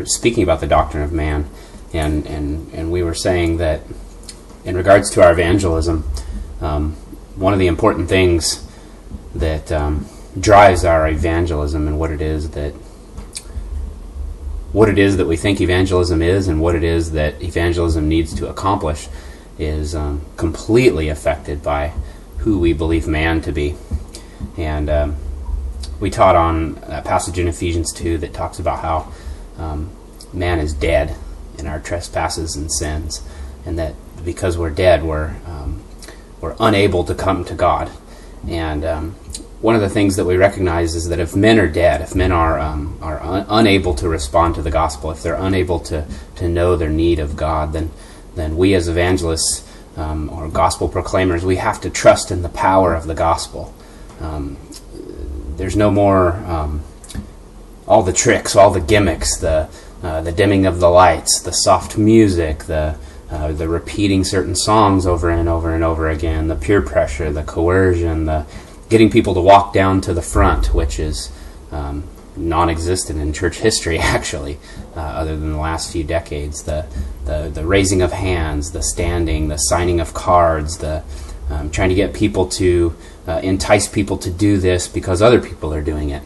speaking about the doctrine of man, and we were saying that in regards to our evangelism, one of the important things that drives our evangelism and what it is that we think evangelism is and what it is that evangelism needs to accomplish is completely affected by who we believe man to be. And we taught on a passage in Ephesians 2 that talks about how man is dead in our trespasses and sins, and that because we're dead, we're unable to come to God. And one of the things that we recognize is that if men are dead, if men are unable to respond to the gospel, if they're unable to know their need of God, then we as evangelists or gospel proclaimers, we have to trust in the power of the gospel. There's no more all the tricks, all the gimmicks, the dimming of the lights, the soft music, the repeating certain songs over and over and over again, the peer pressure, the coercion, the getting people to walk down to the front, which is non-existent in church history, actually, other than the last few decades. The raising of hands, the standing, the signing of cards, the trying to get people to entice people to do this because other people are doing it,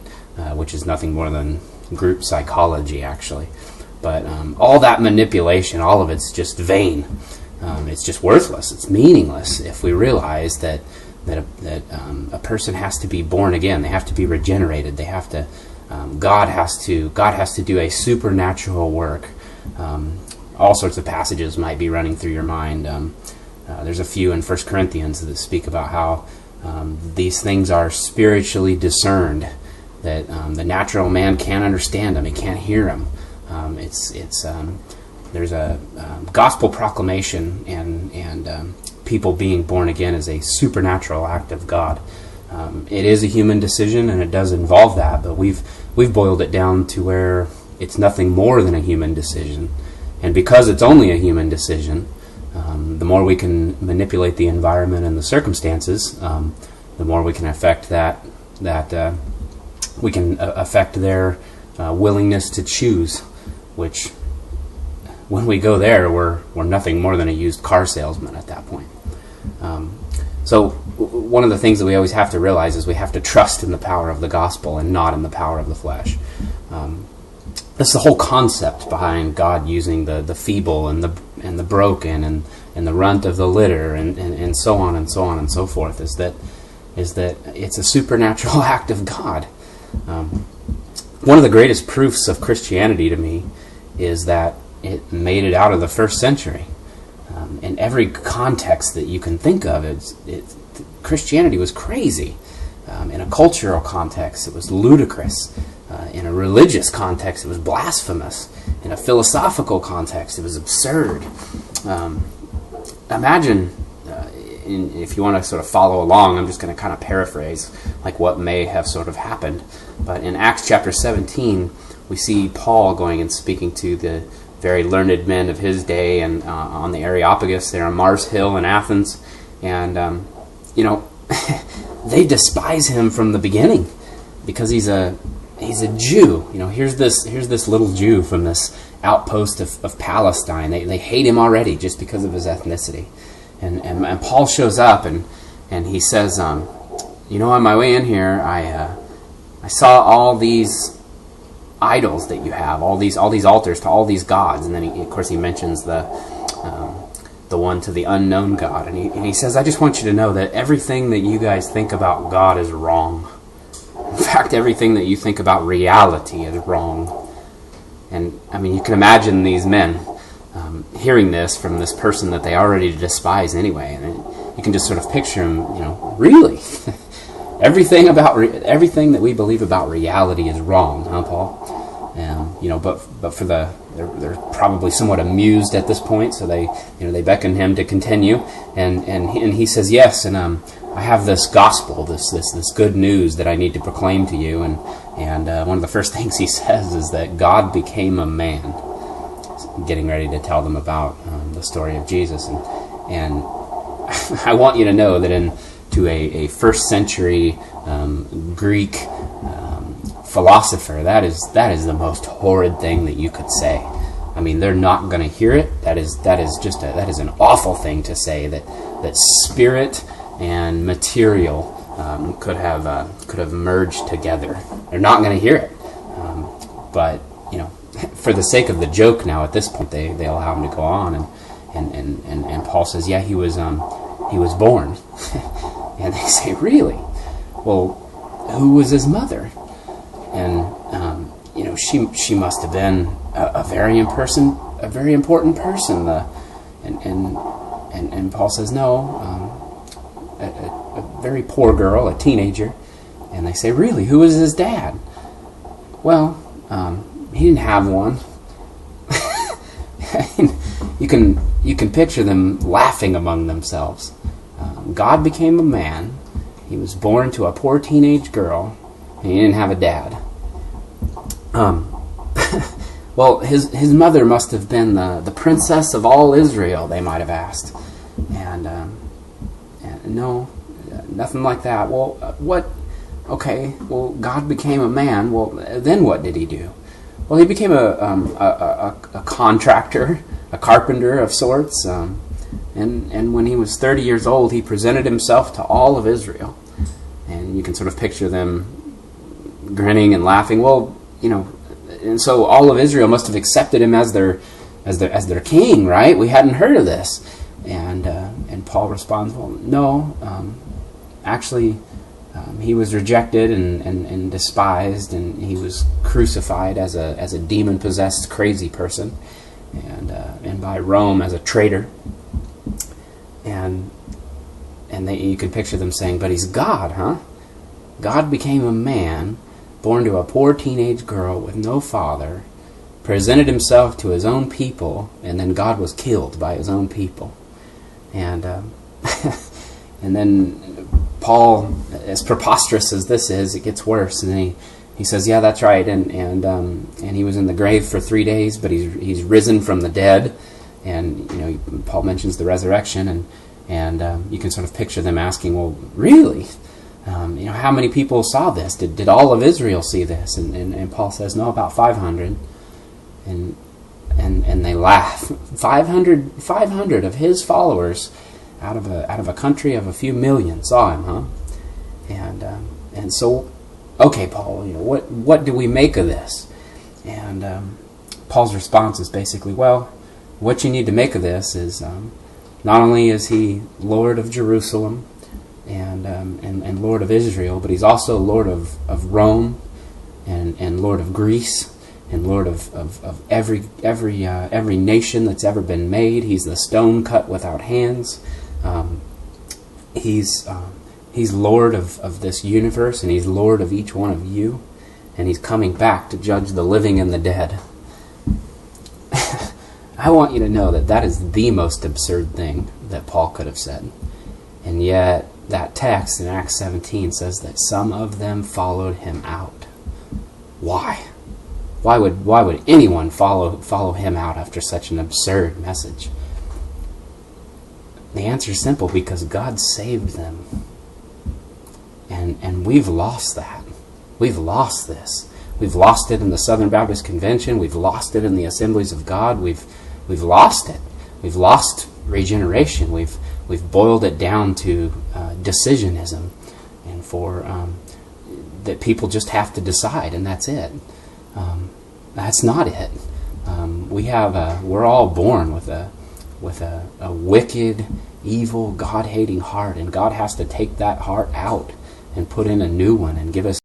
which is nothing more than group psychology, actually. But all that manipulation, all of it's just vain. It's just worthless. It's meaningless if we realize that a person has to be born again. They have to be regenerated. They have to. God has to do a supernatural work. All sorts of passages might be running through your mind. There's a few in 1 Corinthians that speak about how these things are spiritually discerned. That the natural man can't understand them. He can't hear them. There's a gospel proclamation and people being born again is a supernatural act of God. It is a human decision and it does involve that, but we've boiled it down to where it's nothing more than a human decision. And because it's only a human decision, the more we can manipulate the environment and the circumstances, the more we can affect we can affect their willingness to choose, which when we go there, we're nothing more than a used car salesman at that point. So one of the things that we always have to realize is we have to trust in the power of the gospel and not in the power of the flesh. That's the whole concept behind God using the feeble and the broken and the runt of the litter and so on and so on and so forth is that it's a supernatural act of God. One of the greatest proofs of Christianity to me is that it made it out of the first century. In every context that you can think of, Christianity was crazy. In a cultural context, it was ludicrous. In a religious context, it was blasphemous. In a philosophical context, it was absurd. Imagine, if you want to sort of follow along, I'm just going to kind of paraphrase like what may have sort of happened. But in Acts chapter 17, we see Paul going and speaking to the very learned men of his day and on the Areopagus there on Mars Hill in Athens. And, they despise him from the beginning because he's a Jew. Here's this little Jew from this outpost of Palestine. They hate him already just because of his ethnicity. And Paul shows up and he says, on my way in here, I saw all these idols that you have, all these altars to all these gods, and then of course he mentions the one to the unknown God, and he says, I just want you to know that everything that you guys think about God is wrong. In fact, everything that you think about reality is wrong. And I mean, you can imagine these men hearing this from this person that they already despise anyway, and you can just sort of picture him, really? Everything that we believe about reality is wrong, huh, Paul? But for they're probably somewhat amused at this point, so they beckon him to continue, and he says yes, and I have this gospel, this good news that I need to proclaim to you, and one of the first things he says is that God became a man, getting ready to tell them about the story of Jesus, and I want you to know that to a first century Greek philosopher, that is the most horrid thing that you could say. I mean, they're not going to hear it. That is an awful thing to say, that spirit and material could have merged together. They're not going to hear it. But for the sake of the joke now, at this point, they allow him to go on, and Paul says, yeah, he was born. And they say, really? Well, who was his mother? And she must have been a very important person. And Paul says, no, a very poor girl, a teenager. And they say, really, who was his dad? Well, he didn't have one. You can picture them laughing among themselves. God became a man. He was born to a poor teenage girl, and he didn't have a dad. Well, his mother must have been the princess of all Israel, they might have asked. And no, nothing like that. Well, what? Okay, well, God became a man. Well, then what did he do? Well, he became a contractor, a carpenter of sorts. And when he was 30 years old, he presented himself to all of Israel. And you can sort of picture them grinning and laughing. Well, and so all of Israel must have accepted him as their king, right? We hadn't heard of this. And Paul responds, well, no, actually, he was rejected and despised, and he was crucified as a demon-possessed crazy person, and by Rome as a traitor. And you can picture them saying, but he's God, huh? God became a man, born to a poor teenage girl with no father, presented himself to his own people, and then God was killed by his own people. And and then Paul, as preposterous as this is, it gets worse. And then he says, yeah, that's right. And he was in the grave for 3 days, but he's risen from the dead. And Paul mentions the resurrection, and you can sort of picture them asking, well, really? How many people saw this? Did all of Israel see this? And Paul says, no, about 500. And they laugh. 500 of his followers out of a country of a few million saw him, huh? And so, okay, Paul, what do we make of this? And Paul's response is basically, well, what you need to make of this is not only is he Lord of Jerusalem and Lord of Israel, but he's also Lord of Rome and Lord of Greece and Lord of every nation that's ever been made. He's the stone cut without hands. He's Lord of this universe, and he's Lord of each one of you, and he's coming back to judge the living and the dead. I want you to know that is the most absurd thing that Paul could have said. And yet, that text in Acts 17 says that some of them followed him out. Why? Why would anyone follow him out after such an absurd message? The answer is simple: because God saved them. And we've lost that. We've lost this. We've lost it in the Southern Baptist Convention. We've lost it in the Assemblies of God. We've lost it. We've lost regeneration. We've boiled it down to decisionism, and for that people just have to decide, and that's it. That's not it. We're all born with a wicked, evil, God-hating heart, and God has to take that heart out and put in a new one and give us